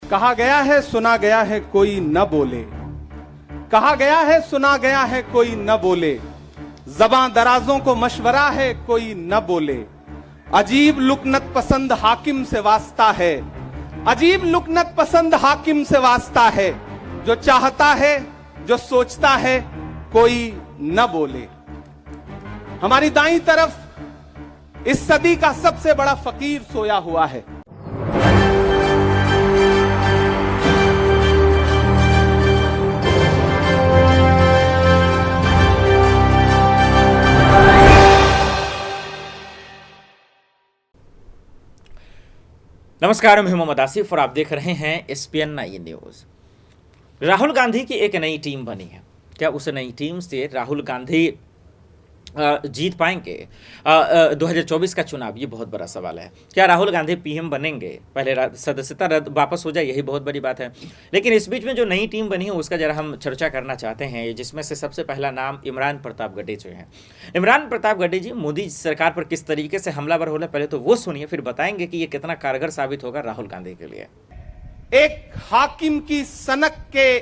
कहा गया है सुना गया है कोई न बोले, कहा गया है सुना गया है कोई न बोले, ज़बां दराजों को मशवरा है कोई न बोले, अजीब लुकनत पसंद हाकिम से वास्ता है, अजीब लुकनत पसंद हाकिम से वास्ता है, जो चाहता है जो सोचता है कोई न बोले। हमारी दाईं तरफ इस सदी का सबसे बड़ा फकीर सोया हुआ है। नमस्कार, मैं मोहम्मद आसिफ और आप देख रहे हैं SPN 9 न्यूज़। राहुल गांधी की एक नई टीम बनी है। क्या उस नई टीम से राहुल गांधी जीत पाएंगे 2024 का चुनाव? ये बहुत बड़ा सवाल है। क्या राहुल गांधी PM बनेंगे? पहले सदस्यता रद्द वापस हो जाए, यही बहुत बड़ी बात है। लेकिन इस बीच में जो नई टीम बनी है उसका जरा हम चर्चा करना चाहते हैं, जिसमें से सबसे पहला नाम इमरान प्रताप गड्ढे जो है। इमरान प्रताप गड्ढे जी मोदी सरकार पर किस तरीके से हमलावर हो रहे, पहले तो वो सुनिए, फिर बताएंगे कि ये कितना कारगर साबित होगा राहुल गांधी के लिए। एक हाकिम की सनक के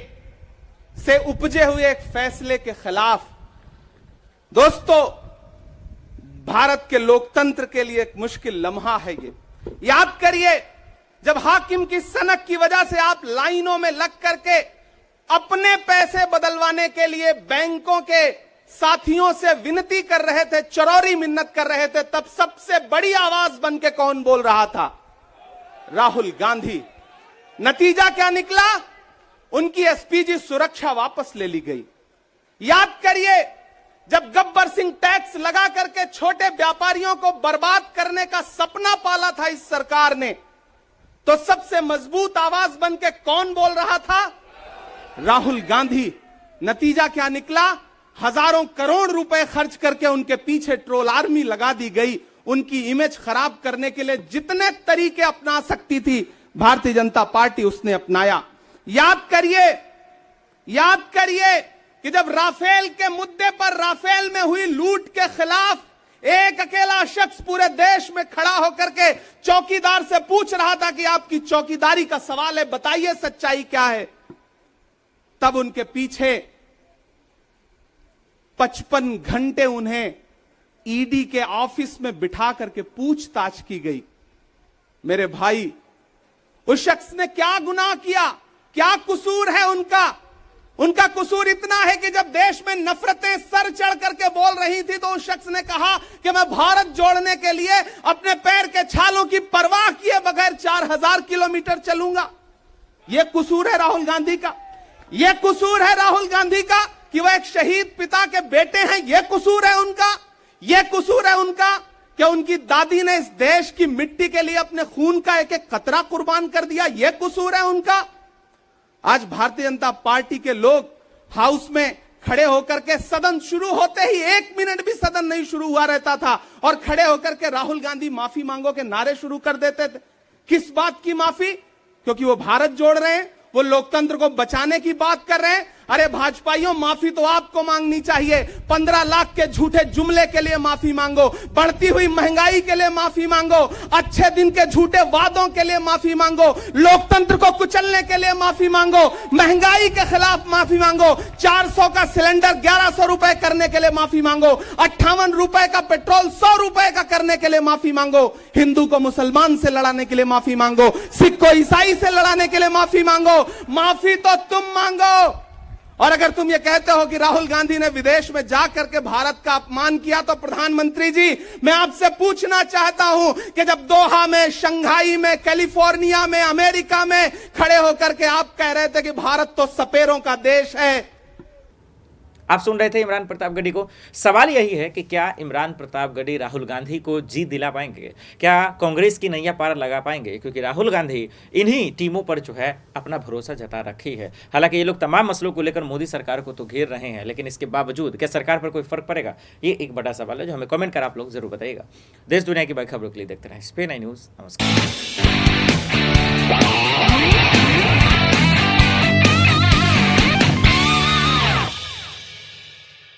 से उपजे हुए एक फैसले के खिलाफ दोस्तों, भारत के लोकतंत्र के लिए एक मुश्किल लम्हा है ये। याद करिए, जब हाकिम की सनक की वजह से आप लाइनों में लग करके अपने पैसे बदलवाने के लिए बैंकों के साथियों से विनती कर रहे थे, चरौरी मिन्नत कर रहे थे, तब सबसे बड़ी आवाज बन के कौन बोल रहा था? राहुल गांधी। नतीजा क्या निकला? उनकी SPG सुरक्षा वापस ले ली गई। याद करिए, जब गब्बर सिंह टैक्स लगा करके छोटे व्यापारियों को बर्बाद करने का सपना पाला था इस सरकार ने, तो सबसे मजबूत आवाज बन के कौन बोल रहा था? राहुल गांधी। नतीजा क्या निकला? हजारों करोड़ रुपए खर्च करके उनके पीछे ट्रोल आर्मी लगा दी गई। उनकी इमेज खराब करने के लिए जितने तरीके अपना सकती थी भारतीय जनता पार्टी, उसने अपनाया। याद करिए कि जब राफेल के मुद्दे पर, राफेल में हुई लूट के खिलाफ एक अकेला शख्स पूरे देश में खड़ा होकर के चौकीदार से पूछ रहा था कि आपकी चौकीदारी का सवाल है, बताइए सच्चाई क्या है, तब उनके पीछे 55 घंटे उन्हें ED के ऑफिस में बिठा करके पूछताछ की गई। मेरे भाई, उस शख्स ने क्या गुनाह किया? क्या कसूर है उनका? उनका कसूर इतना है कि जब देश में नफरतें सर चढ़ करके बोल रही थी, तो उस शख्स ने कहा कि मैं भारत जोड़ने के लिए अपने पैर के छालों की परवाह किए बगैर 4000 किलोमीटर चलूंगा। यह कसूर है राहुल गांधी का। यह कसूर है राहुल गांधी का कि वह एक शहीद पिता के बेटे हैं। यह कसूर है उनका। यह कसूर है उनका कि उनकी दादी ने इस देश की मिट्टी के लिए अपने खून का एक एक कतरा कुर्बान कर दिया। यह कसूर है उनका। आज भारतीय जनता पार्टी के लोग हाउस में खड़े होकर के, सदन शुरू होते ही 1 मिनट भी सदन नहीं शुरू हुआ रहता था, और खड़े होकर के राहुल गांधी माफी मांगो के नारे शुरू कर देते थे। किस बात की माफी? क्योंकि वो भारत जोड़ रहे हैं, वो लोकतंत्र को बचाने की बात कर रहे हैं। अरे भाजपाइयों, माफी तो आपको मांगनी चाहिए। 15 लाख के झूठे जुमले के लिए माफी मांगो, बढ़ती हुई महंगाई के लिए माफी मांगो, अच्छे दिन के झूठे वादों के लिए माफी मांगो, लोकतंत्र को कुचलने के लिए माफी मांगो, महंगाई के खिलाफ माफी मांगो, 400 का सिलेंडर 1100 रुपए करने के लिए माफी मांगो, 58 रुपए का पेट्रोल 100 रुपए का करने के लिए माफी मांगो, हिंदू को मुसलमान से लड़ाने के लिए माफी मांगो, सिख को ईसाई से लड़ाने के लिए माफी मांगो। माफी तो तुम मांगो। और अगर तुम ये कहते हो कि राहुल गांधी ने विदेश में जाकर के भारत का अपमान किया, तो प्रधानमंत्री जी, मैं आपसे पूछना चाहता हूं कि जब दोहा में, शंघाई में, कैलिफोर्निया में, अमेरिका में खड़े होकर के आप कह रहे थे कि भारत तो सपेरों का देश है। आप सुन रहे थे इमरान प्रताप गड्ढे को। सवाल यही है कि क्या इमरान प्रताप गड्ढे राहुल गांधी को जीत दिला पाएंगे? क्या कांग्रेस की नैया पार लगा पाएंगे? क्योंकि राहुल गांधी इन्हीं टीमों पर जो है अपना भरोसा जता रखी है। हालांकि ये लोग तमाम मसलों को लेकर मोदी सरकार को तो घेर रहे हैं, लेकिन इसके बावजूद क्या सरकार पर कोई फर्क पड़ेगा? ये एक बड़ा सवाल है जो हमें कमेंट कर आप लोग जरूर बताइएगा। देश दुनिया की बड़ी खबरों के लिए देखते रहें SPN 9 न्यूज़। नमस्कार।